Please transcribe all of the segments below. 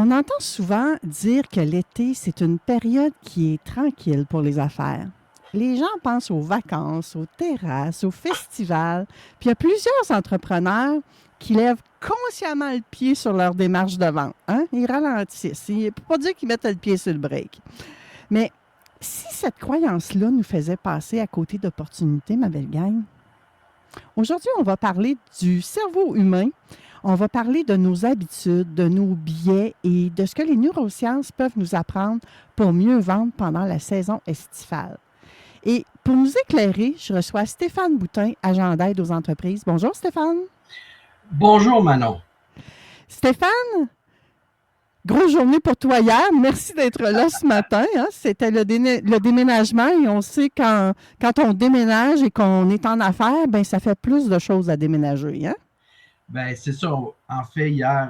On entend souvent dire que l'été, c'est une période qui est tranquille pour les affaires. Les gens pensent aux vacances, aux terrasses, aux festivals. Puis il y a plusieurs entrepreneurs qui lèvent consciemment le pied sur leur démarche de vente. Hein? Ils ralentissent. Il ne peut pas dire qu'ils mettent le pied sur le break. Mais si cette croyance-là nous faisait passer à côté d'opportunités, ma belle gang, aujourd'hui, on va parler du cerveau humain. On va parler de nos habitudes, de nos biais et de ce que les neurosciences peuvent nous apprendre pour mieux vendre pendant la saison estivale. Et pour nous éclairer, je reçois Stéphane Boutin, agent d'aide aux entreprises. Bonjour Stéphane. Bonjour Manon. Stéphane, grosse journée pour toi hier. Merci d'être là ce matin. Hein. C'était le déménagement et on sait quand on déménage et qu'on est en affaires, ben ça fait plus de choses à déménager. Hein? Ben, c'est ça. En fait, hier,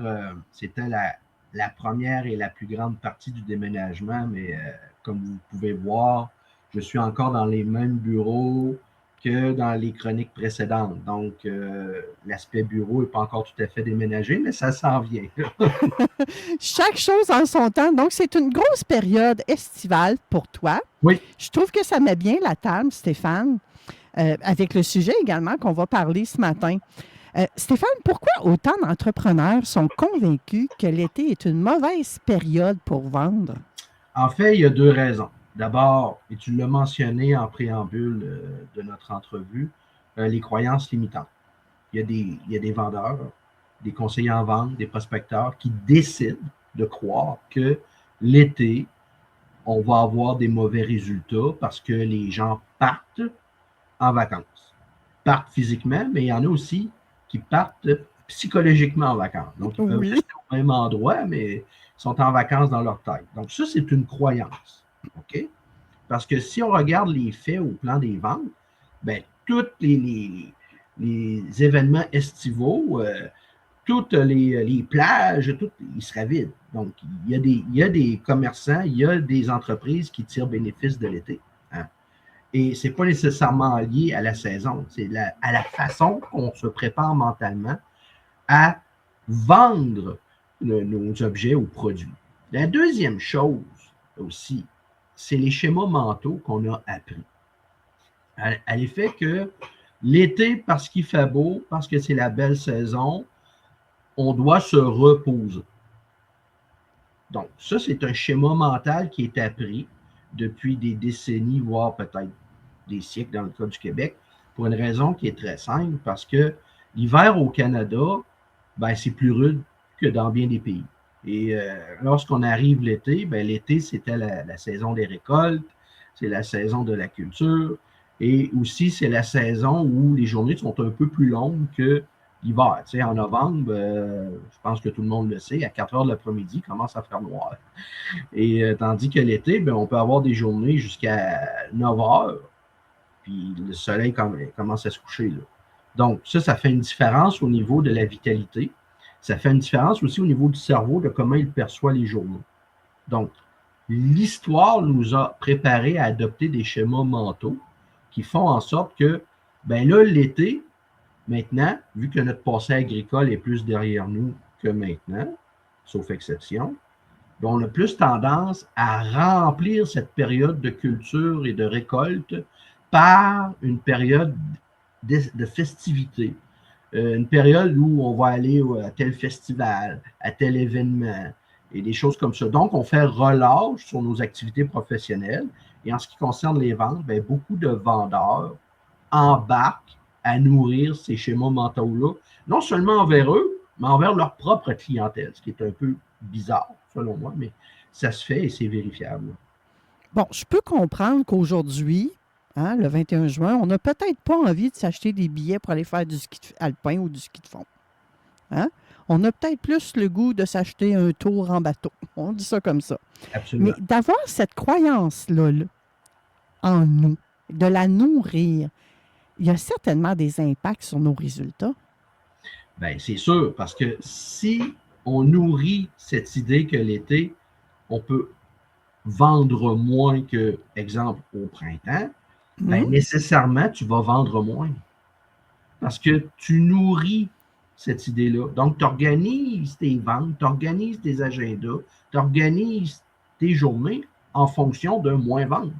c'était la première et la plus grande partie du déménagement, mais comme vous pouvez voir, je suis encore dans les mêmes bureaux que dans les chroniques précédentes. Donc, l'aspect bureau n'est pas encore tout à fait déménagé, mais ça s'en vient. Chaque chose en son temps. Donc, c'est une grosse période estivale pour toi. Oui. Je trouve que ça met bien la table, Stéphane, avec le sujet également qu'on va parler ce matin. Stéphane, pourquoi autant d'entrepreneurs sont convaincus que l'été est une mauvaise période pour vendre? En fait, il y a deux raisons. D'abord, et tu l'as mentionné en préambule de notre entrevue, les croyances limitantes. Il y a des vendeurs, des conseillers en vente, des prospecteurs qui décident de croire que l'été, on va avoir des mauvais résultats parce que les gens partent en vacances. Partent physiquement, mais il y en a aussi qui partent psychologiquement en vacances. Donc, ils peuvent rester au même endroit, mais ils sont en vacances dans leur tête. Donc, ça, c'est une croyance. OK? Parce que si on regarde les faits au plan des ventes, ben, tous les événements estivaux, toutes les plages, ils seraient vides. Donc, il y a des commerçants, il y a des entreprises qui tirent bénéfice de l'été. Hein? Et ce n'est pas nécessairement lié à la saison, c'est à la façon qu'on se prépare mentalement à vendre nos objets ou produits. La deuxième chose aussi, c'est les schémas mentaux qu'on a appris. À l'effet que l'été, parce qu'il fait beau, parce que c'est la belle saison, on doit se reposer. Donc, ça, c'est un schéma mental qui est appris depuis des décennies, voire peut-être des siècles dans le cas du Québec, pour une raison qui est très simple, parce que l'hiver au Canada, ben, c'est plus rude que dans bien des pays. Et lorsqu'on arrive l'été, ben, l'été, c'était la saison des récoltes, c'est la saison de la culture, et aussi, c'est la saison où les journées sont un peu plus longues que l'hiver. Tu sais, en novembre, je pense que tout le monde le sait, à 4 heures de l'après-midi, il commence à faire noir. Et tandis que l'été, ben, on peut avoir des journées jusqu'à 9 heures, puis le soleil commence à se coucher. Là. Donc, ça fait une différence au niveau de la vitalité. Ça fait une différence aussi au niveau du cerveau, de comment il perçoit les journées. Donc, l'histoire nous a préparés à adopter des schémas mentaux qui font en sorte que, ben là, l'été, maintenant, vu que notre passé agricole est plus derrière nous que maintenant, sauf exception, ben on a plus tendance à remplir cette période de culture et de récolte par une période de festivité. Une période où on va aller à tel festival, à tel événement, et des choses comme ça. Donc, on fait relâche sur nos activités professionnelles. Et en ce qui concerne les ventes, bien, beaucoup de vendeurs embarquent à nourrir ces schémas mentaux-là, non seulement envers eux, mais envers leur propre clientèle, ce qui est un peu bizarre, selon moi, mais ça se fait et c'est vérifiable. Bon, je peux comprendre qu'aujourd'hui, hein, le 21 juin, on n'a peut-être pas envie de s'acheter des billets pour aller faire du ski alpin ou du ski de fond. Hein? On a peut-être plus le goût de s'acheter un tour en bateau. On dit ça comme ça. Mais Absolument. d'avoir cette croyance-là là, en nous, de la nourrir, il y a certainement des impacts sur nos résultats. Bien, c'est sûr, parce que si on nourrit cette idée que l'été, on peut vendre moins que, exemple, au printemps, Hmm? ben nécessairement, tu vas vendre moins. Parce que tu nourris cette idée-là. Donc, tu organises tes ventes, tu organises tes agendas, tu organises tes journées en fonction de moins vendre.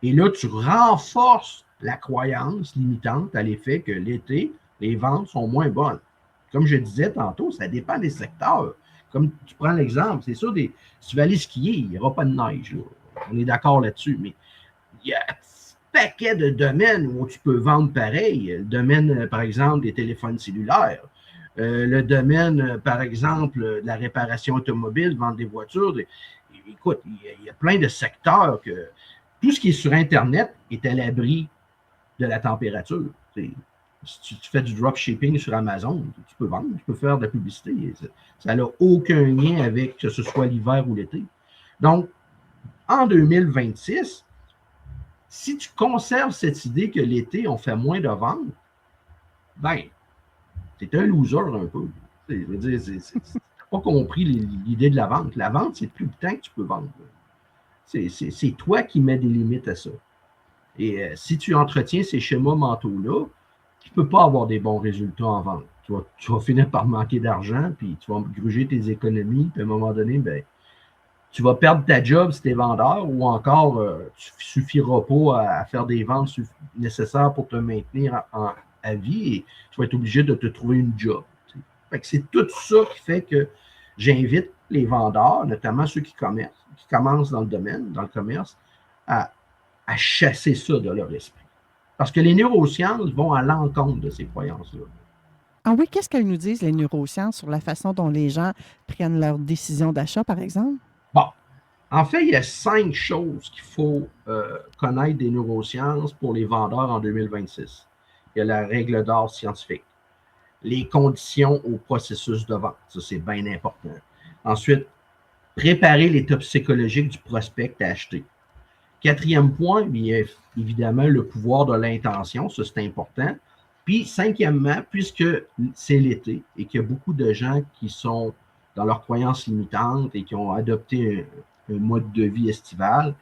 Et là, tu renforces la croyance limitante à l'effet que l'été, les ventes sont moins bonnes. Comme je disais tantôt, ça dépend des secteurs. Comme tu prends l'exemple, c'est sûr, si tu vas aller skier, il n'y aura pas de neige. Là. On est d'accord là-dessus, mais il y a un paquet de domaines où tu peux vendre pareil. Le domaine, par exemple, des téléphones cellulaires. Le domaine, par exemple, de la réparation automobile, vendre des voitures. Écoute, il y a plein de secteurs que tout ce qui est sur Internet est à l'abri de la température. Si tu fais du dropshipping sur Amazon, tu peux vendre, tu peux faire de la publicité. Ça n'a aucun lien avec que ce soit l'hiver ou l'été. Donc, en 2026, si tu conserves cette idée que l'été, on fait moins de ventes, ben, t'es un loser un peu. Je veux dire, t'as pas compris l'idée de la vente. La vente, c'est tout le temps que tu peux vendre. C'est toi qui mets des limites à ça. Et si tu entretiens ces schémas mentaux-là, tu ne peux pas avoir des bons résultats en vente. Tu vas finir par manquer d'argent, puis tu vas gruger tes économies, puis à un moment donné, ben, tu vas perdre ta job si tu es vendeur, ou encore tu ne suffiras pas à faire des ventes nécessaires pour te maintenir à vie, et tu vas être obligé de te trouver une job. Fait que c'est tout ça qui fait que j'invite les vendeurs, notamment ceux qui commencent dans le domaine, dans le commerce, à chasser ça de leur esprit. Parce que les neurosciences vont à l'encontre de ces croyances-là. Ah oui, qu'est-ce qu'elles nous disent, les neurosciences, sur la façon dont les gens prennent leurs décisions d'achat, par exemple? Bon, en fait, il y a 5 choses qu'il faut connaître des neurosciences pour les vendeurs en 2026. Il y a la règle d'or scientifique, les conditions au processus de vente, ça c'est bien important. Ensuite, préparer l'état psychologique du prospect à acheter. Quatrième point, il y a évidemment le pouvoir de l'intention, ça c'est important. Puis, cinquièmement, puisque c'est l'été et qu'il y a beaucoup de gens qui sont dans leurs croyances limitantes et qui ont adopté un mode de vie estival,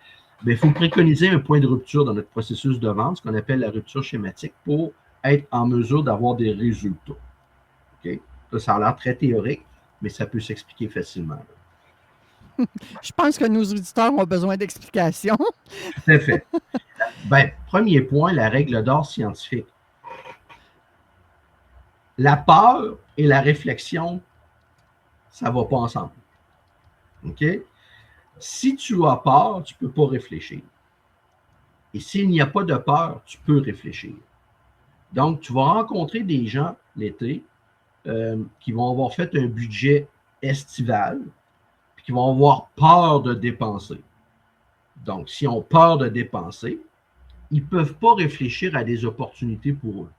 il faut préconiser un point de rupture dans notre processus de vente, ce qu'on appelle la rupture schématique, pour être en mesure d'avoir des résultats. Okay? Ça a l'air très théorique, mais ça peut s'expliquer facilement. Je pense que nos auditeurs ont besoin d'explications. Tout à fait. Premier point, la règle d'or scientifique. La peur et la réflexion, ça ne va pas ensemble. OK? Si tu as peur, tu ne peux pas réfléchir. Et s'il n'y a pas de peur, tu peux réfléchir. Donc, tu vas rencontrer des gens l'été qui vont avoir fait un budget estival, puis qui vont avoir peur de dépenser. Donc, s'ils ont peur de dépenser, ils ne peuvent pas réfléchir à des opportunités pour eux.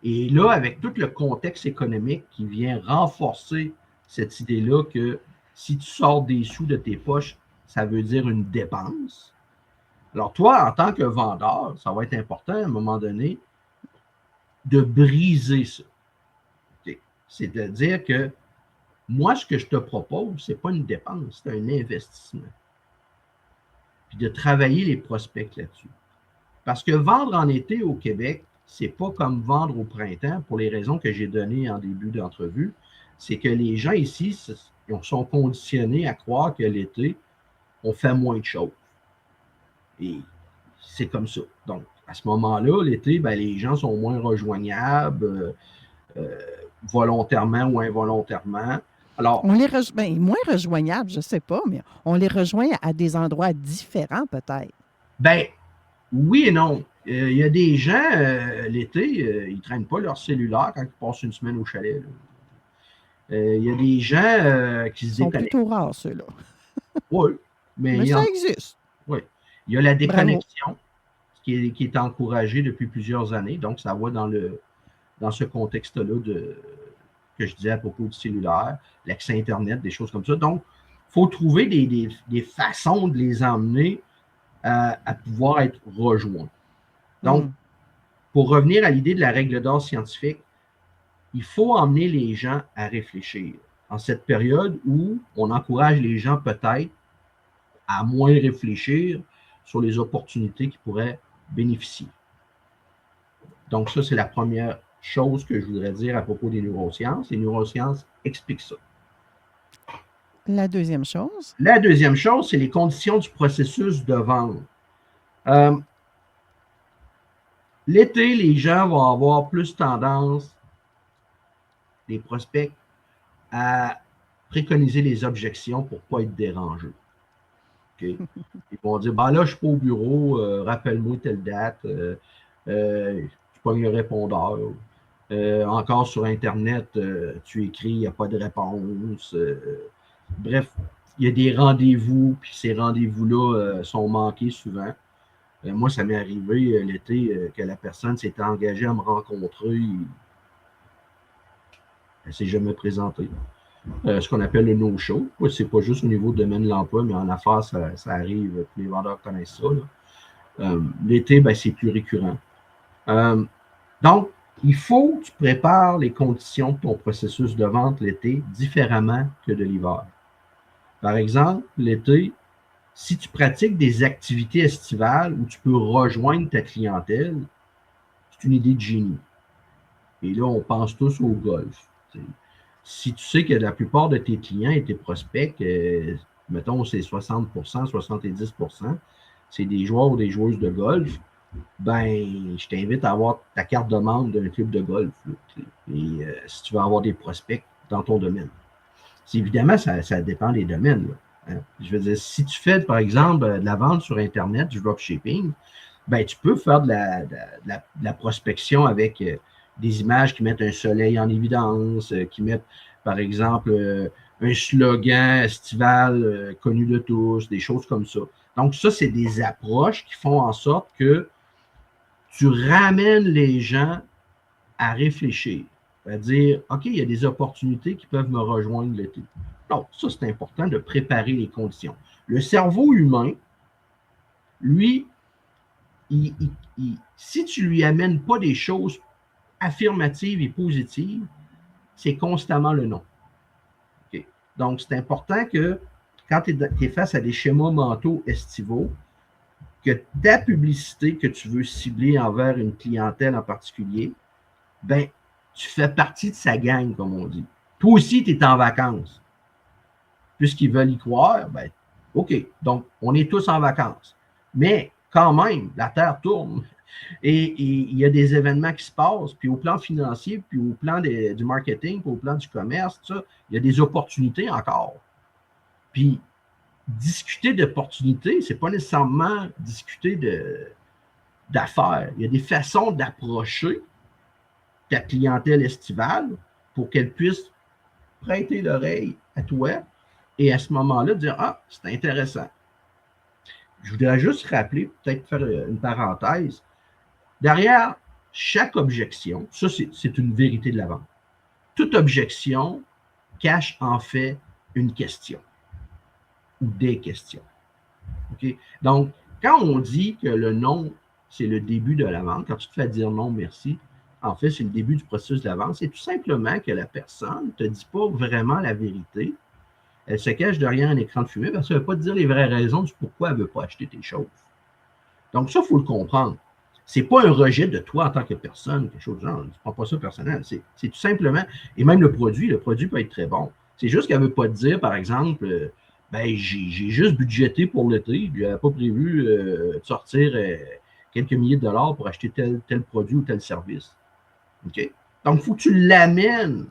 Et là, avec tout le contexte économique qui vient renforcer cette idée-là que si tu sors des sous de tes poches, ça veut dire une dépense. Alors, toi, en tant que vendeur, ça va être important à un moment donné de briser ça. Okay. C'est-à-dire que moi, ce que je te propose, ce n'est pas une dépense, c'est un investissement. Puis de travailler les prospects là-dessus. Parce que vendre en été au Québec, c'est pas comme vendre au printemps pour les raisons que j'ai données en début d'entrevue. C'est que les gens ici sont conditionnés à croire que l'été, on fait moins de choses. Et c'est comme ça. Donc, à ce moment-là, l'été, les gens sont moins rejoignables, volontairement ou involontairement. Alors, On les moins rejoignables, je ne sais pas, mais on les rejoint à des endroits différents peut-être. Oui et non. Il y a des gens, l'été, ils ne traînent pas leur cellulaire quand ils passent une semaine au chalet. Il y a des gens qui se Ils sont déconnectent. plutôt rares, ceux-là. Oui, mais Mais ça existe. Oui. Il y a la Bravo. déconnexion qui est encouragée depuis plusieurs années. Donc, ça va dans ce contexte-là que je disais à propos du cellulaire, l'accès Internet, des choses comme ça. Donc, il faut trouver des façons de les emmener à pouvoir être rejoints. Donc, pour revenir à l'idée de la règle d'or scientifique, il faut emmener les gens à réfléchir. En cette période où on encourage les gens peut-être à moins réfléchir sur les opportunités qui pourraient bénéficier. Donc, ça, c'est la première chose que je voudrais dire à propos des neurosciences. Les neurosciences expliquent ça. La deuxième chose? La deuxième chose, c'est les conditions du processus de vente. L'été, les gens vont avoir plus tendance, les prospects, à préconiser les objections pour ne pas être dérangés. Okay? Ils vont dire, ben là, je ne suis pas au bureau, rappelle-moi telle date, je pogne le répondeur. Encore sur Internet, tu écris, il n'y a pas de réponse. Bref, il y a des rendez-vous, puis ces rendez-vous-là sont manqués souvent. Moi, ça m'est arrivé l'été que la personne s'était engagée à me rencontrer. Elle ne s'est jamais présentée. Ce qu'on appelle le no-show. Ce n'est pas juste au niveau du domaine de l'emploi, mais en affaires, ça arrive. Tous les vendeurs connaissent ça. L'été, ben, c'est plus récurrent. Donc, il faut que tu prépares les conditions de ton processus de vente l'été différemment que de l'hiver. Par exemple, l'été, si tu pratiques des activités estivales où tu peux rejoindre ta clientèle, c'est une idée de génie. Et là, on pense tous au golf. Si tu sais que la plupart de tes clients et tes prospects, mettons, c'est 60%, 70%, c'est des joueurs ou des joueuses de golf, ben, je t'invite à avoir ta carte de membre d'un club de golf. Là, et si tu veux avoir des prospects dans ton domaine. Évidemment, ça dépend des domaines. Là, hein. Je veux dire, si tu fais, par exemple, de la vente sur Internet, du dropshipping, ben, tu peux faire de la prospection avec des images qui mettent un soleil en évidence, qui mettent, par exemple, un slogan estival connu de tous, des choses comme ça. Donc, ça, c'est des approches qui font en sorte que tu ramènes les gens à réfléchir, à dire, OK, il y a des opportunités qui peuvent me rejoindre l'été. Donc, ça, c'est important de préparer les conditions. Le cerveau humain, lui, si tu lui amènes pas des choses affirmatives et positives, c'est constamment le non. Okay? Donc, c'est important que quand tu es face à des schémas mentaux estivaux, que ta publicité que tu veux cibler envers une clientèle en particulier, ben, tu fais partie de sa gang, comme on dit. Toi aussi, tu es en vacances. Puisqu'ils veulent y croire, ben, OK. Donc, on est tous en vacances. Mais quand même, la Terre tourne. Et il y a des événements qui se passent, puis au plan financier, puis au plan du marketing, puis au plan du commerce, tout ça, il y a des opportunités encore. Puis, discuter d'opportunités, ce n'est pas nécessairement discuter d'affaires. Il y a des façons d'approcher ta clientèle estivale pour qu'elle puisse prêter l'oreille à toi et à ce moment-là dire « Ah, c'est intéressant ». Je voudrais juste rappeler, peut-être faire une parenthèse, derrière chaque objection, ça c'est une vérité de la vente, toute objection cache en fait une question ou des questions. Okay? Donc, quand on dit que le non, c'est le début de la vente, quand tu te fais dire non, merci, en fait, c'est le début du processus de la vente, c'est tout simplement que la personne ne te dit pas vraiment la vérité. Elle se cache derrière un écran de fumée parce qu'elle ne veut pas te dire les vraies raisons du pourquoi elle ne veut pas acheter tes choses. Donc, ça, il faut le comprendre. Ce n'est pas un rejet de toi en tant que personne, quelque chose de genre, tu ne prends pas ça personnel. C'est tout simplement, et même le produit peut être très bon. C'est juste qu'elle ne veut pas te dire, par exemple, ben, j'ai juste budgété pour l'été, je n'avais pas prévu de sortir quelques milliers de dollars pour acheter tel produit ou tel service. Okay? Donc, il faut que tu l'amènes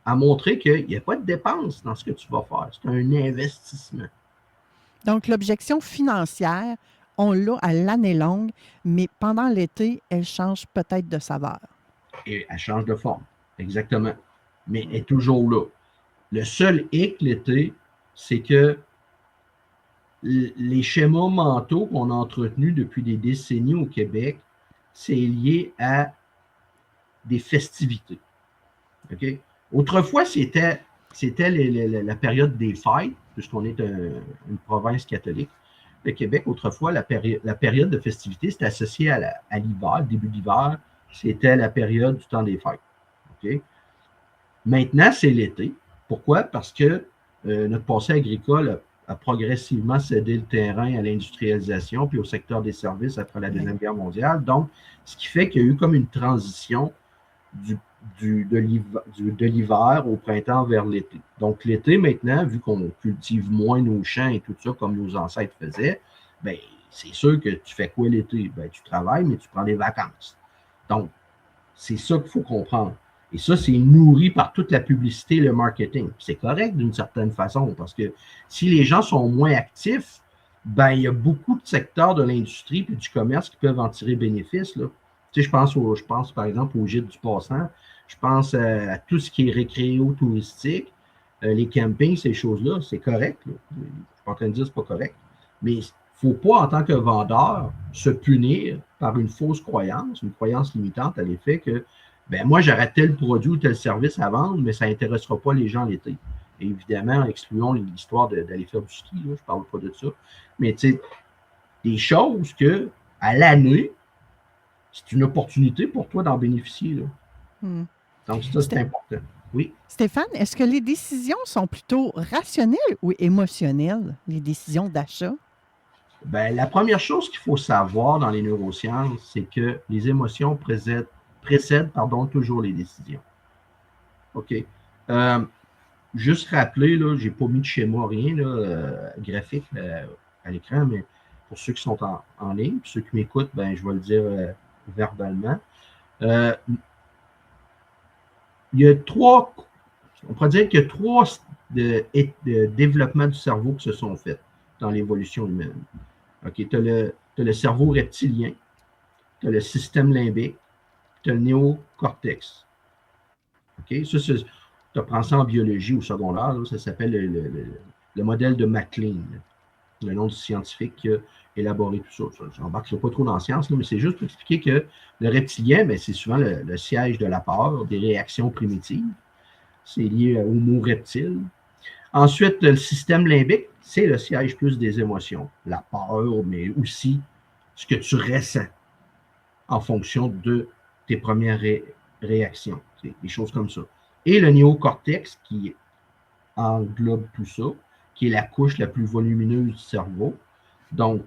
à montrer qu'il n'y a pas de dépense dans ce que tu vas faire. C'est un investissement. Donc, l'objection financière, on l'a à l'année longue, mais pendant l'été, elle change peut-être de saveur. Et elle change de forme, exactement. Mais elle est toujours là. Le seul hic l'été, c'est que les schémas mentaux qu'on a entretenus depuis des décennies au Québec, c'est lié à des festivités. Okay? Autrefois, c'était la période des fêtes, puisqu'on est une province catholique. Le Québec, autrefois, la période de festivité, c'était associé à l'hiver, début d'hiver, c'était la période du temps des fêtes. Okay? Maintenant, c'est l'été. Pourquoi? Parce que notre passé agricole a progressivement cédé le terrain à l'industrialisation puis au secteur des services après la Deuxième Guerre mondiale. Donc, ce qui fait qu'il y a eu comme une transition de l'hiver au printemps vers l'été. Donc, l'été, maintenant, vu qu'on cultive moins nos champs et tout ça, comme nos ancêtres faisaient, ben, c'est sûr que tu fais quoi l'été? Ben, tu travailles, mais tu prends des vacances. Donc, c'est ça qu'il faut comprendre. Et ça, c'est nourri par toute la publicité et le marketing. C'est correct d'une certaine façon, parce que si les gens sont moins actifs, ben, il y a beaucoup de secteurs de l'industrie et du commerce qui peuvent en tirer bénéfice, là. Tu sais, je pense par exemple au gîte du passant, je pense à tout ce qui est récréo-touristique, les campings, ces choses-là, c'est correct, là. Je ne suis pas en train de dire que ce n'est pas correct. Mais il ne faut pas, en tant que vendeur, se punir par une fausse croyance, une croyance limitante à l'effet que ben, moi, j'aurais tel produit ou tel service à vendre, mais ça n'intéressera pas les gens l'été. Et évidemment, excluons l'histoire d'aller faire du ski, là, je ne parle pas de ça. Mais tu sais, des choses que, à l'année, c'est une opportunité pour toi d'en bénéficier, là. Hmm. Donc, ça, c'est important. Oui. Stéphane, est-ce que les décisions sont plutôt rationnelles ou émotionnelles, les décisions d'achat? Ben, la première chose qu'il faut savoir dans les neurosciences, c'est que les émotions précèdent toujours les décisions. OK. Juste rappeler, là, je n'ai pas mis de schéma, rien, là, graphique à l'écran, mais pour ceux qui sont en ligne, puis ceux qui m'écoutent, ben, je vais le dire verbalement. Il y a on pourrait dire qu'il y a trois de développements du cerveau qui se sont faits dans l'évolution humaine. OK, tu as le cerveau reptilien, tu as le système limbique, tu as le néocortex. OK, ça, tu apprends ça en biologie au secondaire, là, ça s'appelle le modèle de MacLean, le nom du scientifique qui a élaboré tout ça. Je n'embarque pas trop dans la science, là, mais c'est juste pour expliquer que le reptilien, ben, c'est souvent le siège de la peur, des réactions primitives. C'est lié au mot reptile. Ensuite, le système limbique, c'est le siège plus des émotions. La peur, mais aussi ce que tu ressens en fonction de tes premières réactions. Des choses comme ça. Et le néocortex qui englobe tout ça, qui est la couche la plus volumineuse du cerveau. Donc,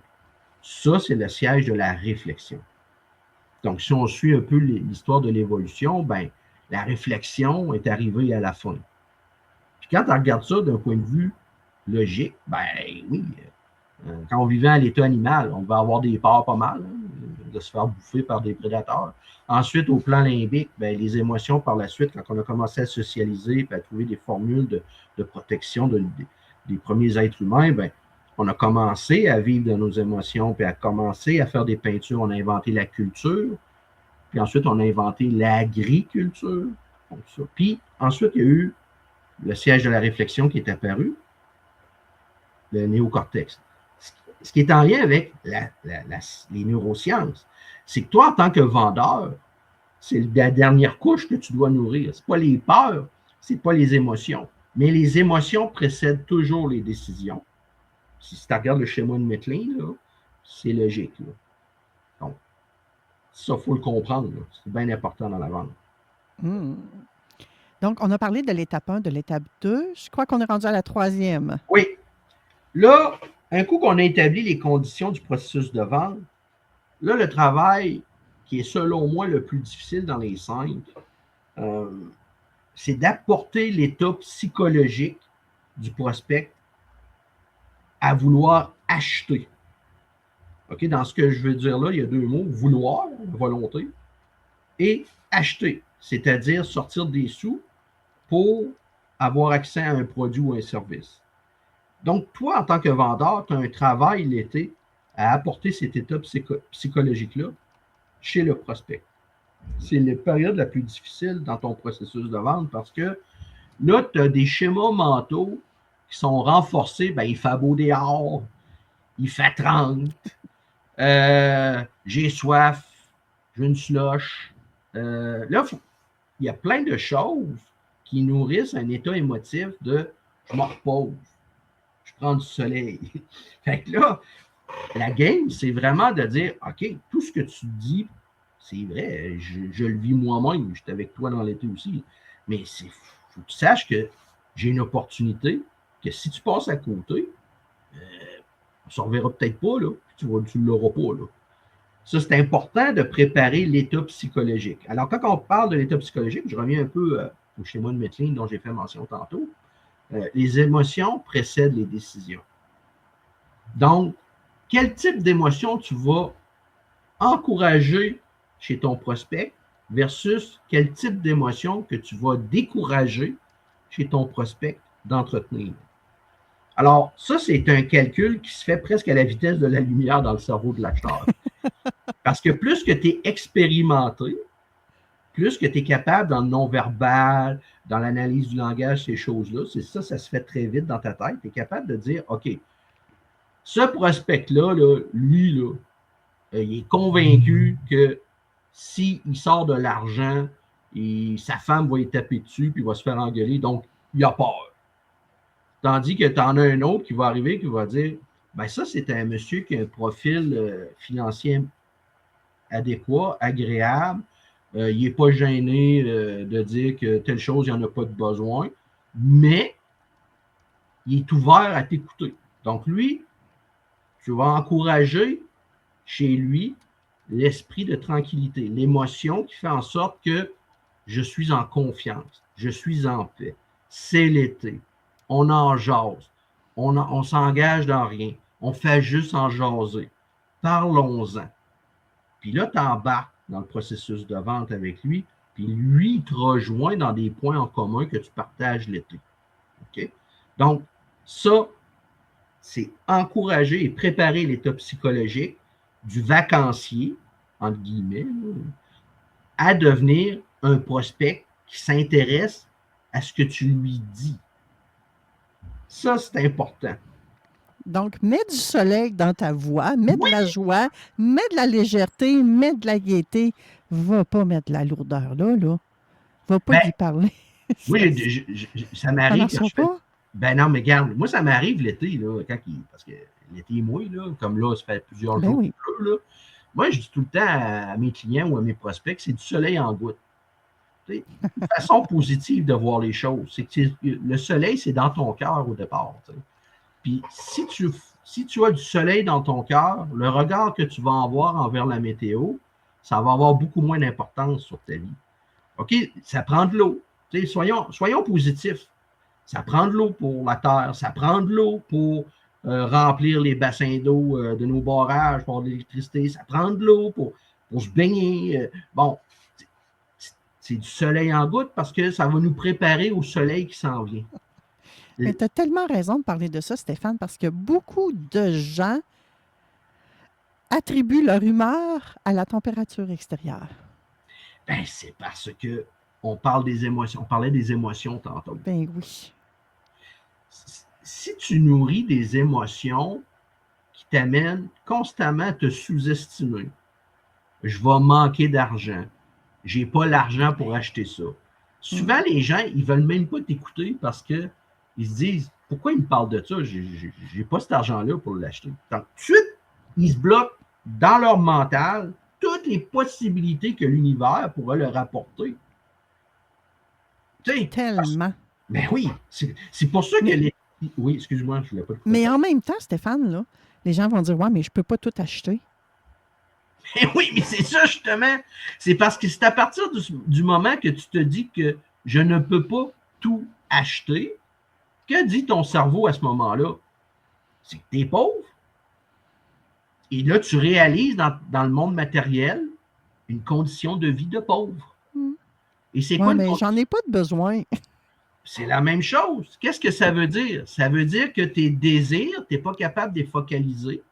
ça, c'est le siège de la réflexion. Donc, si on suit un peu l'histoire de l'évolution, ben, la réflexion est arrivée à la fin. Puis quand on regarde ça d'un point de vue logique, ben oui, quand on vivait à l'état animal, on va avoir des peurs pas mal, hein, de se faire bouffer par des prédateurs. Ensuite, au plan limbique, ben, les émotions par la suite, quand on a commencé à socialiser et à trouver des formules de protection des premiers êtres humains, ben, on a commencé à vivre de nos émotions, puis à commencer à faire des peintures. On a inventé la culture, puis ensuite, on a inventé l'agriculture. Puis ensuite, il y a eu le siège de la réflexion qui est apparu, le néocortex. Ce qui est en lien avec les neurosciences, c'est que toi, en tant que vendeur, c'est la dernière couche que tu dois nourrir. Ce n'est pas les peurs, ce n'est pas les émotions. Mais les émotions précèdent toujours les décisions. Si tu regardes le schéma de MacLean, c'est logique. Là. Donc, ça, il faut le comprendre. Là. C'est bien important dans la vente. Hmm. Donc, on a parlé de l'étape 1, de l'étape 2. Je crois qu'on est rendu à la 3e. Oui. Là, un coup qu'on a établi les conditions du processus de vente, là, le travail qui est selon moi le plus difficile dans les 5, c'est d'apporter l'état psychologique du prospect à vouloir acheter. OK, dans ce que je veux dire là, il y a deux mots, vouloir, volonté, et acheter, c'est-à-dire sortir des sous pour avoir accès à un produit ou un service. Donc, toi, en tant que vendeur, tu as un travail l'été à apporter cet état psychologique-là chez le prospect. C'est la période la plus difficile dans ton processus de vente parce que là, tu as des schémas mentaux qui sont renforcés. Ben, il fait beau dehors, il fait 30, j'ai soif, j'ai une slush. Là, il y a plein de choses qui nourrissent un état émotif de je me repose, je prends du soleil. Fait que là, la game, c'est vraiment de dire OK, tout ce que tu dis, c'est vrai, je le vis moi-même, j'étais avec toi dans l'été aussi. Mais il faut que tu saches que j'ai une opportunité, que si tu passes à côté, on ne se reverra peut-être pas, là, tu ne l'auras pas. Là. Ça, c'est important de préparer l'état psychologique. Alors, quand on parle de l'état psychologique, je reviens un peu au schéma de Mettling dont j'ai fait mention tantôt. Les émotions précèdent les décisions. Donc, quel type d'émotion tu vas encourager chez ton prospect versus quel type d'émotion que tu vas décourager chez ton prospect d'entretenir. Alors, ça, c'est un calcul qui se fait presque à la vitesse de la lumière dans le cerveau de l'acheteur. Parce que plus que tu es expérimenté, plus que tu es capable dans le non-verbal, dans l'analyse du langage, ces choses-là, c'est ça, ça se fait très vite dans ta tête. Tu es capable de dire, OK, ce prospect-là, là, lui, là, il est convaincu que s'il sort de l'argent, sa femme va y taper dessus puis il va se faire engueuler, donc il a peur. Tandis que tu en as un autre qui va arriver qui va dire, ben ça, c'est un monsieur qui a un profil financier adéquat, agréable. Il n'est pas gêné de dire que telle chose, il n'y en a pas de besoin, mais il est ouvert à t'écouter. Donc, lui, tu vas encourager chez lui l'esprit de tranquillité, l'émotion qui fait en sorte que je suis en confiance, je suis en paix. C'est l'été, on en jase, on s'engage dans rien, on fait juste en jaser. Parlons-en. Puis là, tu embarques dans le processus de vente avec lui, puis lui, il te rejoint dans des points en commun que tu partages l'été. OK? Donc, ça, c'est encourager et préparer l'état psychologique du vacancier, entre guillemets, à devenir un prospect qui s'intéresse à ce que tu lui dis. Ça, c'est important. Donc, mets du soleil dans ta voix, mets de la joie, mets de la légèreté, mets de la gaieté. Va pas mettre de la lourdeur là, là. Va pas y parler. Oui, ça m'arrive quand je fais... pas? Ben non, mais regarde, moi, ça m'arrive l'été, là, parce que l'été est mouillé, là, comme là, ça fait plusieurs jours oui. là. Moi, je dis tout le temps à mes clients ou à mes prospects que c'est du soleil en goutte. Une façon positive de voir les choses. C'est que le soleil, c'est dans ton cœur au départ. T'sais. Puis si tu as du soleil dans ton cœur, le regard que tu vas avoir envers la météo, ça va avoir beaucoup moins d'importance sur ta vie. OK, ça prend de l'eau. Soyons positifs. Ça prend de l'eau pour la terre, ça prend de l'eau pour remplir les bassins d'eau de nos barrages, pour l'électricité, ça prend de l'eau pour se baigner. Bon, c'est du soleil en goutte parce que ça va nous préparer au soleil qui s'en vient. Mais tu as tellement raison de parler de ça, Stéphane, parce que beaucoup de gens attribuent leur humeur à la température extérieure. Ben, c'est parce que on parle des émotions. On parlait des émotions tantôt. Ben oui. Si tu nourris des émotions qui t'amènent constamment à te sous-estimer, je vais manquer d'argent. J'ai pas l'argent pour acheter ça. Souvent, les gens, ils veulent même pas t'écouter parce que ils se disent, pourquoi ils me parlent de ça? J'ai pas cet argent-là pour l'acheter. Donc, tout de suite, ils se bloquent dans leur mental toutes les possibilités que l'univers pourrait leur apporter. Tellement. Ben oui, c'est pour ça que les... Oui, excuse-moi, je ne voulais pas... Mais en même temps, Stéphane, là, les gens vont dire, ouais, mais je peux pas tout acheter. Ben oui, mais c'est ça, justement. C'est parce que c'est à partir du moment que tu te dis que je ne peux pas tout acheter, que dit ton cerveau à ce moment-là? C'est que tu es pauvre. Et là, tu réalises dans le monde matériel une condition de vie de pauvre. Et c'est quoi mais j'en ai pas de besoin. C'est la même chose. Qu'est-ce que ça veut dire? Ça veut dire que tes désirs, tu n'es pas capable de les focaliser.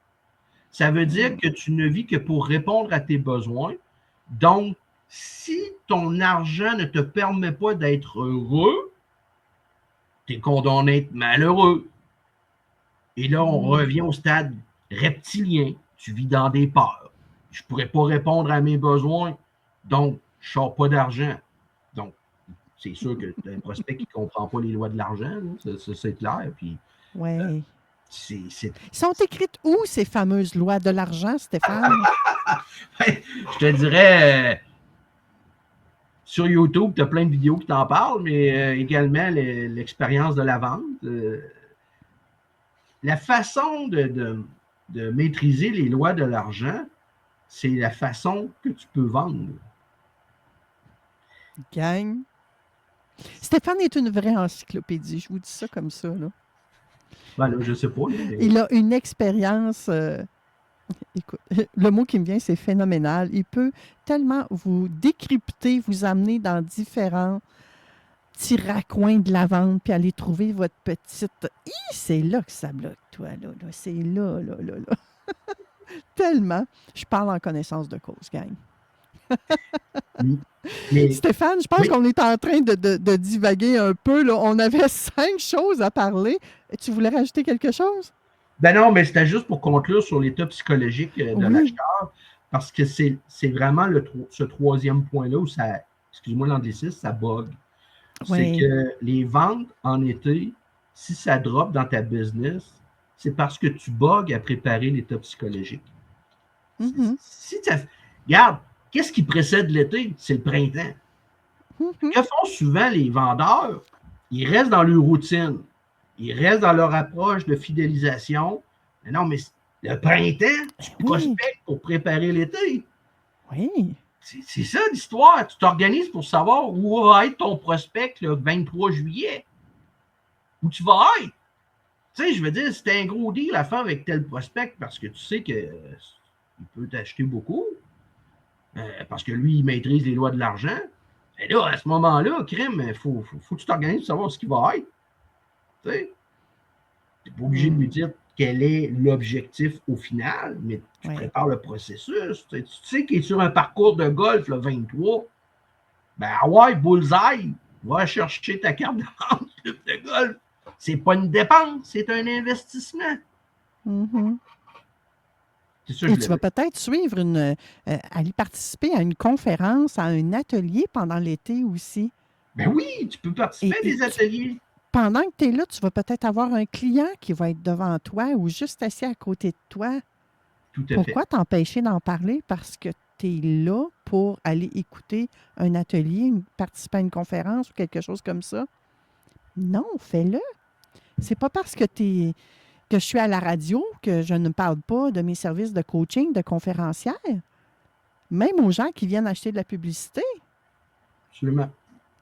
Ça veut dire que tu ne vis que pour répondre à tes besoins. Donc, si ton argent ne te permet pas d'être heureux, tu es condamné à être malheureux. Et là, on revient au stade reptilien. Tu vis dans des peurs. Je ne pourrais pas répondre à mes besoins, donc je ne sors pas d'argent. Donc, c'est sûr que tu as un prospect qui ne comprend pas les lois de l'argent, c'est clair. Puis, oui. Sont écrites où ces fameuses lois de l'argent, Stéphane? Je te dirais, sur YouTube, tu as plein de vidéos qui t'en parlent, mais également l'expérience de la vente. La façon de maîtriser les lois de l'argent, c'est la façon que tu peux vendre. Gang. Stéphane est une vraie encyclopédie, je vous dis ça comme ça. Là. Ben là, je sais pas. Là, mais... Il a une expérience, écoute, le mot qui me vient, c'est phénoménal. Il peut tellement vous décrypter, vous amener dans différents petits raccoins de la vente, puis aller trouver votre petite... C'est là que ça bloque, toi, là. C'est là. Tellement. Je parle en connaissance de cause, gang. Mais, Stéphane, je pense oui. qu'on est en train de divaguer un peu. Là. On avait 5 choses à parler. Tu voulais rajouter quelque chose? Ben non, mais c'était juste pour conclure sur l'état psychologique de l'acheteur, parce que c'est vraiment ce troisième point-là où ça, excuse-moi l'anglicisme, ça bug. C'est que les ventes en été, si ça drop dans ta business, c'est parce que tu bugs à préparer l'état psychologique. Si regarde, qu'est-ce qui précède l'été? C'est le printemps. Que font souvent les vendeurs? Ils restent dans leur routine. Ils restent dans leur approche de fidélisation. Mais non, mais le printemps, tu prospectes pour préparer l'été. Oui. C'est ça l'histoire. Tu t'organises pour savoir où va être ton prospect le 23 juillet. Où tu vas être. Tu sais, je veux dire, si tu as un gros deal à faire avec tel prospect parce que tu sais qu'il peut t'acheter beaucoup, parce que lui, il maîtrise les lois de l'argent, et là, à ce moment-là, crime, il faut que tu t'organises pour savoir ce qu'il va être. Tu sais, tu n'es pas obligé de lui dire quel est l'objectif au final, mais tu prépares le processus. Tu sais qu'il est sur un parcours de golf le 23. Ben ouais, bullseye, va chercher ta carte de vente club de golf. C'est pas une dépense, c'est un investissement. Ça, et tu vas peut-être suivre aller participer à une conférence, à un atelier pendant l'été aussi. Ben oui, tu peux participer à des ateliers. Pendant que tu es là, tu vas peut-être avoir un client qui va être devant toi ou juste assis à côté de toi. Tout à fait. Pourquoi t'empêcher d'en parler? Parce que tu es là pour aller écouter un atelier, participer à une conférence ou quelque chose comme ça. Non, fais-le. C'est pas parce que je suis à la radio que je ne parle pas de mes services de coaching, de conférencière. Même aux gens qui viennent acheter de la publicité. Absolument.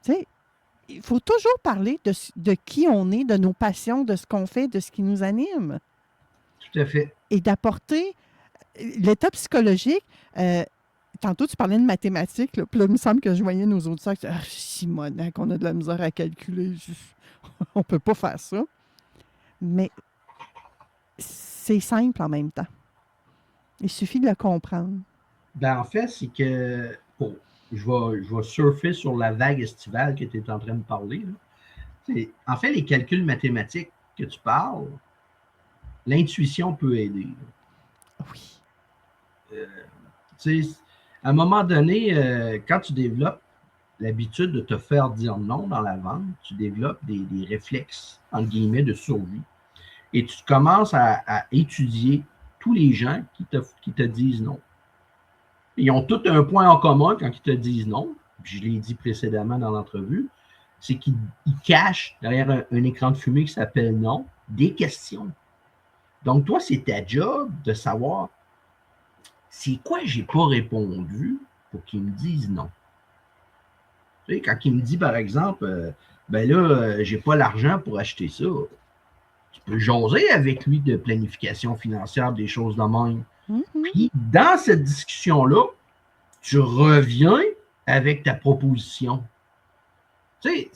Tu sais, il faut toujours parler de qui on est, de nos passions, de ce qu'on fait, de ce qui nous anime. Tout à fait. Et d'apporter l'état psychologique. Tantôt, tu parlais de mathématiques, là, puis là, il me semble que je voyais nos auditeurs qui disaient « Ah, Simonac, on a de la misère à calculer. On ne peut pas faire ça. » Mais c'est simple en même temps. Il suffit de le comprendre. Ben, en fait, c'est que je vais surfer sur la vague estivale que tu es en train de parler. En fait, les calculs mathématiques que tu parles, l'intuition peut aider. Oui. À un moment donné, quand tu développes l'habitude de te faire dire non dans la vente, tu développes des réflexes, entre guillemets, de survie. Et tu commences à étudier tous les gens qui te disent non. Ils ont tous un point en commun quand ils te disent non, puis je l'ai dit précédemment dans l'entrevue, c'est qu'ils cachent derrière un écran de fumée qui s'appelle non, des questions. Donc, toi, c'est ta job de savoir c'est quoi j'ai pas répondu pour qu'ils me disent non. Tu sais, quand il me dit, par exemple, ben là, j'ai pas l'argent pour acheter ça, tu peux jaser avec lui de planification financière, des choses de même. Puis, dans cette discussion-là, tu reviens avec ta proposition. Tu sais,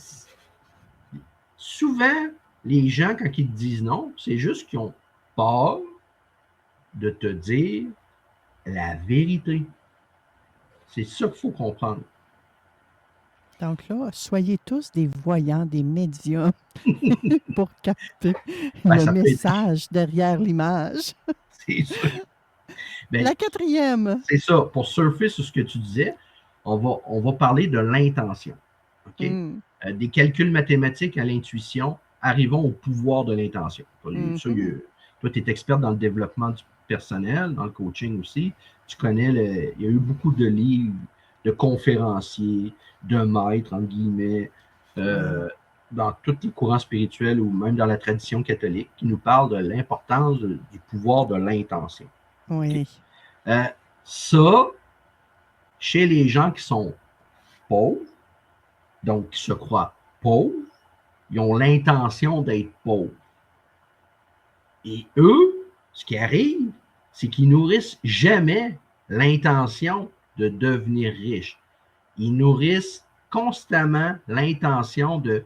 souvent, les gens, quand ils te disent non, c'est juste qu'ils ont peur de te dire la vérité. C'est ça qu'il faut comprendre. Donc là, soyez tous des voyants, des médiums pour capter le message derrière l'image. C'est ça. Ben, la quatrième. C'est ça. Pour surfer sur ce que tu disais, on va parler de l'intention. Okay? Des calculs mathématiques à l'intuition, arrivons au pouvoir de l'intention. Toi, tu es experte dans le développement du personnel, dans le coaching aussi. Tu connais, il y a eu beaucoup de livres, de conférenciers, de maîtres, entre guillemets, dans tous les courants spirituels ou même dans la tradition catholique, qui nous parlent de l'importance du pouvoir de l'intention. Oui. Okay? Ça, chez les gens qui sont pauvres, donc qui se croient pauvres, ils ont l'intention d'être pauvres. Et eux, ce qui arrive, c'est qu'ils nourrissent jamais l'intention de devenir riches. Ils nourrissent constamment l'intention de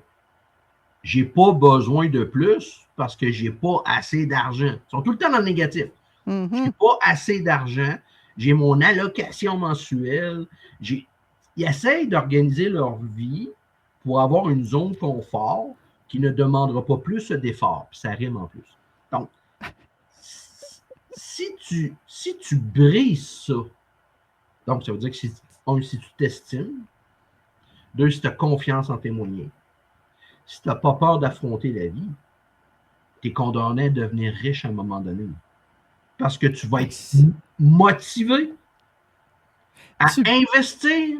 j'ai pas besoin de plus parce que j'ai pas assez d'argent. Ils sont tout le temps dans le négatif. J'ai pas assez d'argent, j'ai mon allocation mensuelle. Ils essayent d'organiser leur vie pour avoir une zone de confort qui ne demandera pas plus d'efforts. Puis ça rime en plus. Donc, si tu brises ça, donc ça veut dire que si tu t'estimes, deux, si tu as confiance en tes moyens, si tu n'as pas peur d'affronter la vie, tu es condamné à devenir riche à un moment donné. Parce que tu vas être motivé à investir.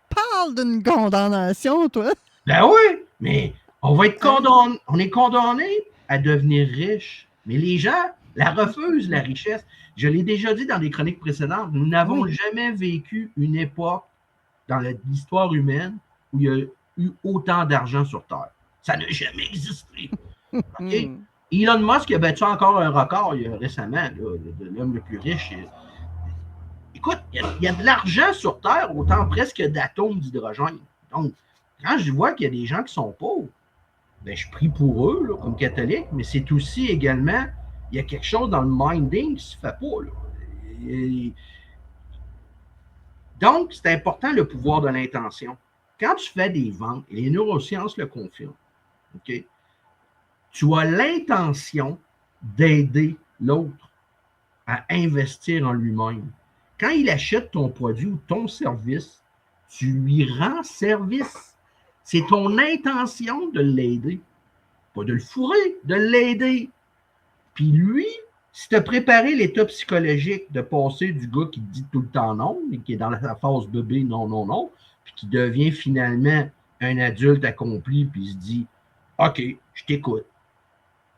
Parle d'une condamnation, toi. Ben oui, mais on est condamné à devenir riche. Mais les gens la refusent, la richesse. Je l'ai déjà dit dans des chroniques précédentes, nous n'avons jamais vécu une époque dans l'histoire humaine où il y a eu autant d'argent sur Terre. Ça n'a jamais existé. Okay? Elon Musk a battu encore un record récemment, là, de l'homme le plus riche. Écoute, il y a de l'argent sur Terre, autant presque d'atomes d'hydrogène. Donc, quand je vois qu'il y a des gens qui sont pauvres, ben, je prie pour eux, là, comme catholique, mais c'est aussi également, il y a quelque chose dans le minding qui ne se fait pas. Là. Donc, c'est important le pouvoir de l'intention. Quand tu fais des ventes, et les neurosciences le confirment, okay, tu as l'intention d'aider l'autre à investir en lui-même. Quand il achète ton produit ou ton service, tu lui rends service. C'est ton intention de l'aider. Pas de le fourrer, de l'aider. Puis lui, si tu as préparé l'état psychologique de passer du gars qui te dit tout le temps non, et qui est dans la phase bébé non, non, non, puis qui devient finalement un adulte accompli, puis il se dit OK, je t'écoute.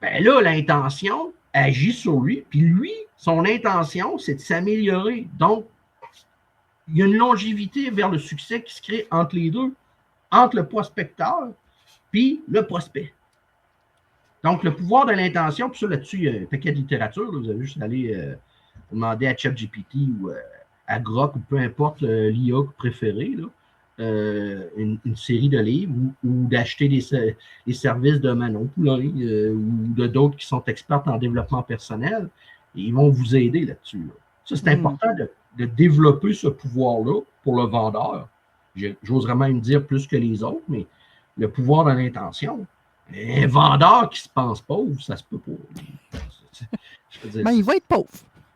Ben là, l'intention agit sur lui, puis lui, son intention, c'est de s'améliorer. Donc, il y a une longévité vers le succès qui se crée entre les deux, entre le prospecteur puis le prospect. Donc, le pouvoir de l'intention, puis ça, là-dessus, il y a un paquet de littérature. Là, vous avez juste aller demander à ChatGPT ou à Grok ou peu importe l'IA préférée, là, une série de livres ou d'acheter les services de Manon Poulain ou de d'autres qui sont experts en développement personnel. Et ils vont vous aider là-dessus. Là. Ça, c'est important de développer ce pouvoir-là pour le vendeur. J'oserais même dire plus que les autres, mais le pouvoir de l'intention. Un vendeur qui se pense pauvre, ça se peut pas. Ben, il va être pauvre.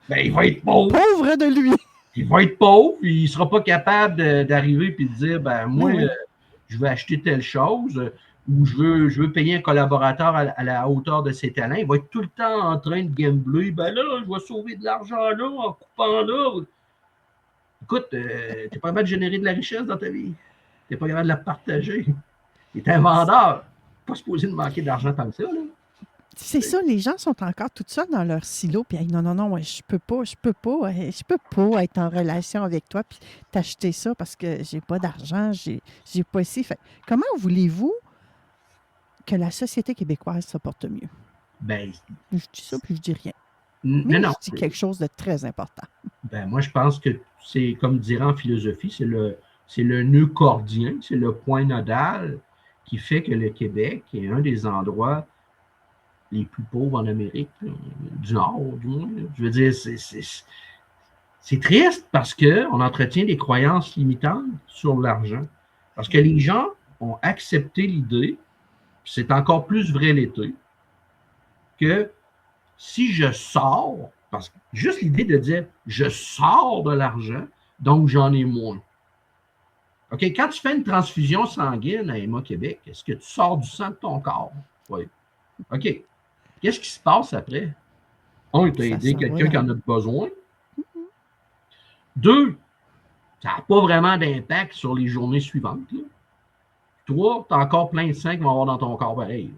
Ben, il va être pauvre. Pauvre de lui. Il va être pauvre, puis il ne sera pas capable d'arriver et de dire ben moi, je vais acheter telle chose ou je veux payer un collaborateur à la hauteur de ses talents. Il va être tout le temps en train de gambler. Ben là, je vais sauver de l'argent là en coupant là. Écoute, tu n'es pas capable de générer de la richesse dans ta vie. Tu n'es pas capable de la partager. Tu es un vendeur. Pas supposé de manquer d'argent tant que ça, là. C'est ça, les gens sont encore tout seuls dans leur silo, puis hey, non, je peux pas être en relation avec toi, puis t'acheter ça parce que j'ai pas d'argent, j'ai pas ici. Fait, comment voulez-vous que la société québécoise se porte mieux? Ben, je dis ça, puis je dis rien. Mais non, je dis quelque chose de très important. Ben, moi, je pense que c'est, comme dirait en philosophie, c'est le nœud cordien, c'est le point nodal qui fait que le Québec est un des endroits les plus pauvres en Amérique, du Nord, du moins. Je veux dire, c'est triste parce qu'on entretient des croyances limitantes sur l'argent. Parce que les gens ont accepté l'idée, c'est encore plus vrai l'été, que si je sors, parce que juste l'idée de dire je sors de l'argent, donc j'en ai moins. OK, quand tu fais une transfusion sanguine à Emma Québec, est-ce que tu sors du sang de ton corps? Oui. OK. Qu'est-ce qui se passe après? Un, tu as aidé quelqu'un qui en a besoin. Deux, ça n'a pas vraiment d'impact sur les journées suivantes. Là. Trois, tu as encore plein de sang qui vont avoir dans ton corps pareil.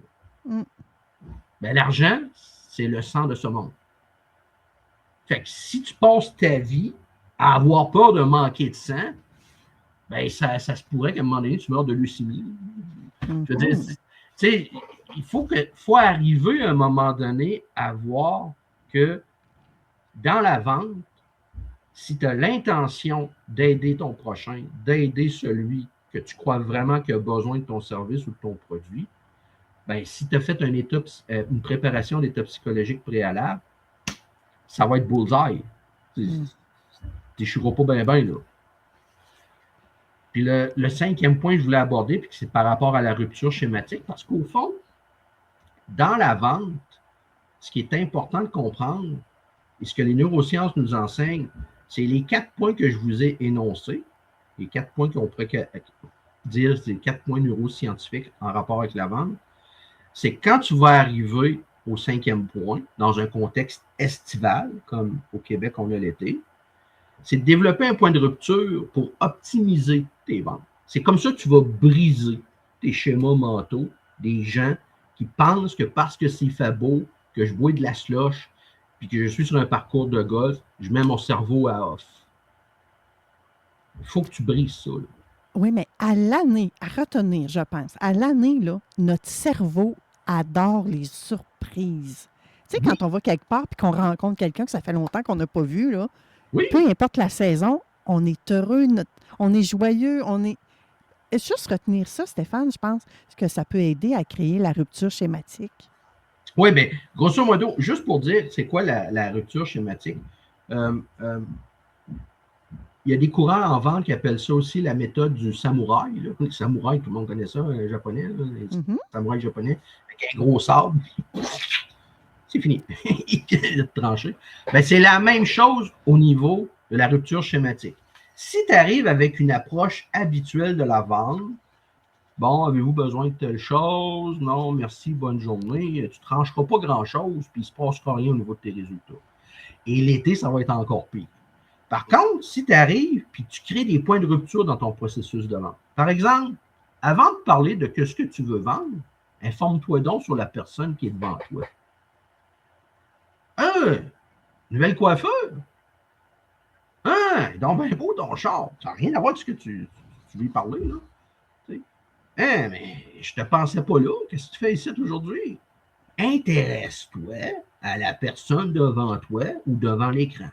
Ben, l'argent, c'est le sang de ce monde. Fait que si tu passes ta vie à avoir peur de manquer de sang, ben ça se pourrait qu'à un moment donné, tu meurs de leucémie. Je veux dire, tu sais, faut arriver à un moment donné à voir que dans la vente, si tu as l'intention d'aider ton prochain, d'aider celui que tu crois vraiment qu'il a besoin de ton service ou de ton produit, ben, si tu as fait une préparation d'état psychologique préalable, ça va être bullseye. Tu n'échoueras pas bien, là. Puis le cinquième point que je voulais aborder, puis c'est par rapport à la rupture schématique, parce qu'au fond, dans la vente, ce qui est important de comprendre, et ce que les neurosciences nous enseignent, c'est les 4 points que je vous ai énoncés, les 4 points qu'on pourrait dire, c'est les 4 points neuroscientifiques en rapport avec la vente. C'est quand tu vas arriver au 5e point, dans un contexte estival, comme au Québec on a l'été, c'est de développer un point de rupture pour optimiser tes ventes. C'est comme ça que tu vas briser tes schémas mentaux des gens qui pensent que parce que c'est fait beau, que je bois de la slush, puis que je suis sur un parcours de golf, je mets mon cerveau à off. Il faut que tu brises ça. Là. Oui, mais à l'année, à retenir, je pense, à l'année, là, notre cerveau adore les surprises. Tu sais, quand on va quelque part et qu'on rencontre quelqu'un que ça fait longtemps qu'on n'a pas vu, là, peu importe la saison, on est heureux, on est joyeux, on est... Et juste retenir ça, Stéphane, je pense que ça peut aider à créer la rupture schématique. Oui, bien, grosso modo, juste pour dire, c'est quoi la rupture schématique? Il y a des courants en vente qui appellent ça aussi la méthode du samouraï. Là. Le samouraï, tout le monde connaît ça, les japonais, là, les samouraïs japonais, avec un gros sabre. C'est fini. Il vient de trancher. Ben, c'est la même chose au niveau de la rupture schématique. Si tu arrives avec une approche habituelle de la vente, bon, avez-vous besoin de telle chose? Non, merci, bonne journée. Tu ne trancheras pas grand-chose, puis il ne se passera rien au niveau de tes résultats. Et l'été, ça va être encore pire. Par contre, si tu arrives puis tu crées des points de rupture dans ton processus de vente, par exemple, avant de parler de ce que tu veux vendre, informe-toi donc sur la personne qui est devant toi. Nouvelle coiffure? Donc ben beau ton char. Ça n'a rien à voir avec ce que tu veux y parler, là. Mais je te pensais pas là. Qu'est-ce que tu fais ici aujourd'hui? Intéresse-toi à la personne devant toi ou devant l'écran.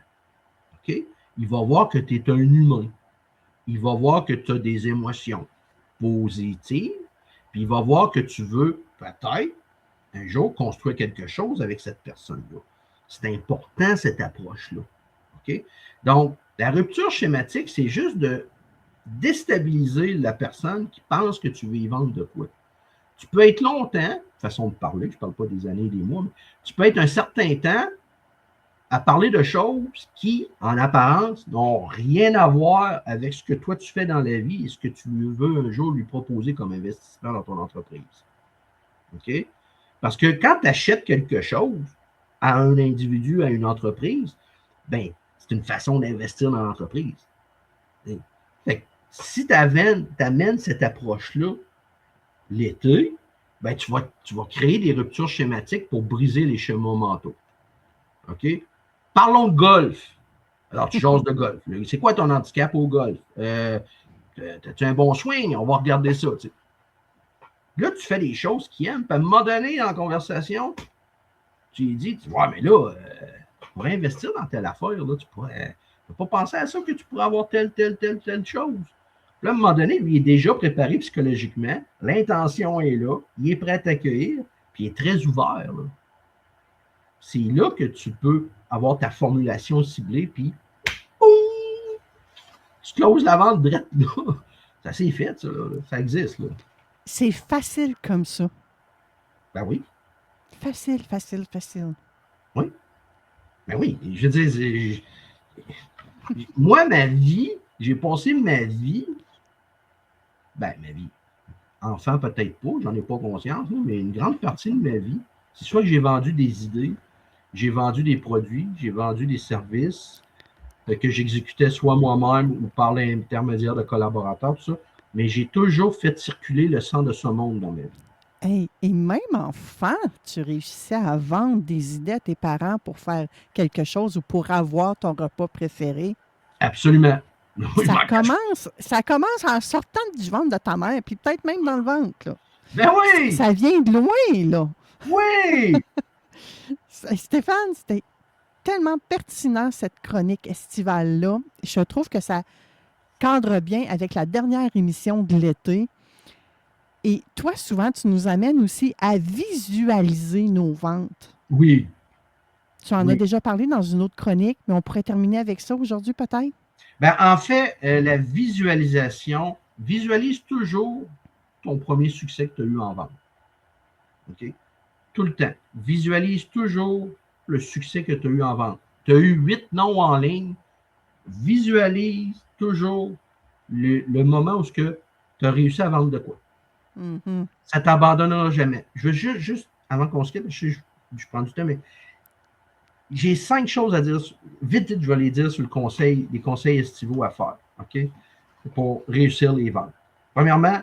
OK? Il va voir que tu es un humain. Il va voir que tu as des émotions positives, puis il va voir que tu veux peut-être un jour construire quelque chose avec cette personne-là. C'est important, cette approche-là. OK? Donc, la rupture schématique, c'est juste de déstabiliser la personne qui pense que tu veux y vendre de quoi. Tu peux être longtemps, façon de parler, je ne parle pas des années et des mois, mais tu peux être un certain temps à parler de choses qui, en apparence, n'ont rien à voir avec ce que toi tu fais dans la vie et ce que tu veux un jour lui proposer comme investissement dans ton entreprise. OK? Parce que quand tu achètes quelque chose à un individu, à une entreprise, ben, c'est une façon d'investir dans l'entreprise. Fait que si tu amènes cette approche-là l'été, ben, tu vas créer des ruptures schématiques pour briser les schémas mentaux. OK? Parlons de golf. Alors, tu jases de golf. C'est quoi ton handicap au golf? As-tu un bon swing? On va regarder ça. T'sais. Là, tu fais des choses qu'ils aiment. Puis à un moment donné, dans la conversation, tu lui dis, ouais, mais là, tu pourrais investir dans telle affaire. Là, tu pourrais pas penser à ça que tu pourrais avoir telle chose. Là, à un moment donné, lui, il est déjà préparé psychologiquement. L'intention est là. Il est prêt à t'accueillir. Puis il est très ouvert. Là. C'est là que tu peux avoir ta formulation ciblée, puis tu closes la vente drette là. Ça s'est fait, ça, là. Ça existe. Là. C'est facile comme ça. Ben oui. Facile. Oui. Ben oui. Je veux dire, moi, ma vie, j'ai passé ma vie, enfant peut-être pas, j'en ai pas conscience, mais une grande partie de ma vie, c'est soit que j'ai vendu des idées, j'ai vendu des produits, j'ai vendu des services que j'exécutais soit moi-même ou par l'intermédiaire de collaborateurs, tout ça. Mais j'ai toujours fait circuler le sang de ce monde dans ma vie. Hey, et même enfant, tu réussissais à vendre des idées à tes parents pour faire quelque chose ou pour avoir ton repas préféré. Absolument. Oui, Ça commence en sortant du ventre de ta mère, puis peut-être même dans le ventre. Là. Ben oui! Ça vient de loin, là. Oui! Stéphane, c'était tellement pertinent, cette chronique estivale-là. Je trouve que ça cadre bien avec la dernière émission de l'été. Et toi, souvent, tu nous amènes aussi à visualiser nos ventes. Oui. Tu en as déjà parlé dans une autre chronique, mais on pourrait terminer avec ça aujourd'hui, peut-être? Ben, en fait, la visualisation, visualise toujours ton premier succès que tu as eu en vente. OK? Tout le temps. Visualise toujours le succès que tu as eu en vente. Tu as eu 8 noms en ligne. Visualise toujours le moment où tu as réussi à vendre de quoi. Mm-hmm. Ça ne t'abandonnera jamais. Je veux juste avant qu'on se quitte, je prends du temps, mais j'ai 5 choses à dire. Vite, je vais les dire sur les conseils estivaux à faire, OK? Pour réussir les ventes. Premièrement,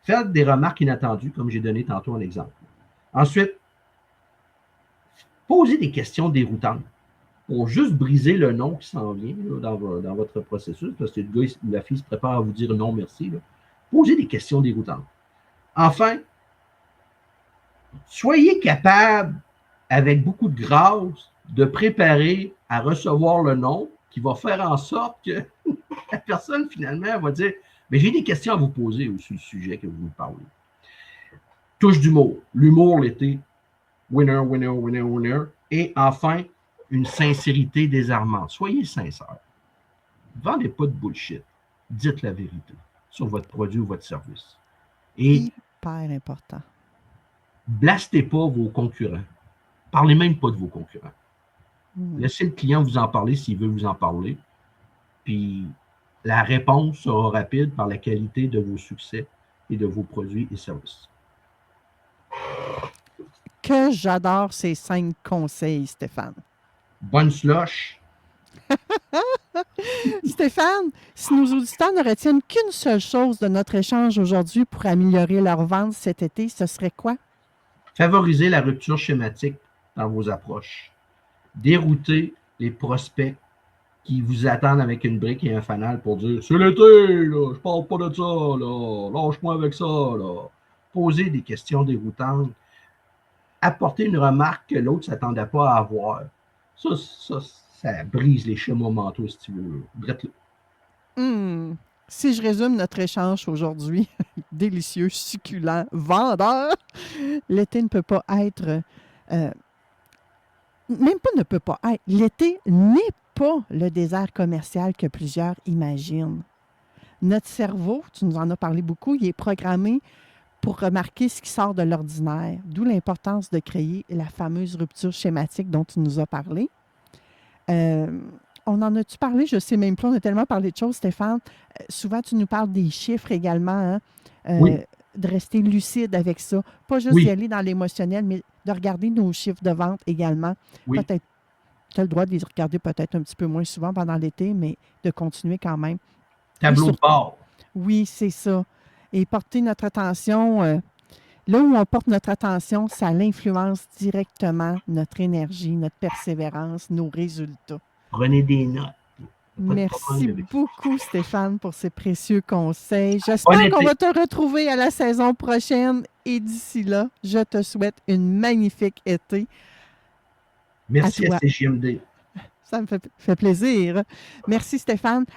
faites des remarques inattendues, comme j'ai donné tantôt un exemple. Ensuite, posez des questions déroutantes pour juste briser le non qui s'en vient là, dans votre processus, parce que le gars ou la fille se prépare à vous dire non, merci. Là. Posez des questions déroutantes. Enfin, soyez capable, avec beaucoup de grâce, de préparer à recevoir le non qui va faire en sorte que la personne, finalement, va dire mais j'ai des questions à vous poser sur le sujet que vous me parlez. Touche d'humour. L'humour, l'été. Winner, winner, winner, winner. Et enfin, une sincérité désarmante. Soyez sincère. Ne vendez pas de bullshit. Dites la vérité sur votre produit ou votre service. Et hyper important. Blastez pas vos concurrents. Parlez même pas de vos concurrents. Laissez le client vous en parler s'il veut vous en parler. Puis la réponse sera rapide par la qualité de vos succès et de vos produits et services. Que j'adore ces 5 conseils, Stéphane. Bonne slush. Stéphane, si nos auditeurs ne retiennent qu'une seule chose de notre échange aujourd'hui pour améliorer leur vente cet été, ce serait quoi? Favorisez la rupture schématique dans vos approches. Déroutez les prospects qui vous attendent avec une brique et un fanal pour dire « C'est l'été, là, je parle pas de ça, là, lâche-moi avec ça. » là. Posez des questions déroutantes. Apportez une remarque que l'autre ne s'attendait pas à avoir. Ça brise les schémas mentaux, si tu veux. Si je résume notre échange aujourd'hui, délicieux, succulent, vendeur, l'été ne peut pas être... même pas ne peut pas être. L'été n'est pas le désert commercial que plusieurs imaginent. Notre cerveau, tu nous en as parlé beaucoup, il est programmé pour remarquer ce qui sort de l'ordinaire, d'où l'importance de créer la fameuse rupture schématique dont tu nous as parlé. On en a-tu parlé? Je sais même pas, on a tellement parlé de choses, Stéphane. Souvent, tu nous parles des chiffres également, hein? Oui. De rester lucide avec ça. Pas juste y aller dans l'émotionnel, mais de regarder nos chiffres de vente également. Oui. Peut-être, tu as le droit de les regarder peut-être un petit peu moins souvent pendant l'été, mais de continuer quand même. Tableau de bord. Oui, c'est ça. Et porter notre attention, là où on porte notre attention, ça influence directement notre énergie, notre persévérance, nos résultats. Prenez des notes. Merci beaucoup, Stéphane, pour ces précieux conseils. J'espère qu'on va te retrouver à la saison prochaine. Et d'ici là, je te souhaite une magnifique été. Merci à CJMD. Ça me fait plaisir. Merci, Stéphane.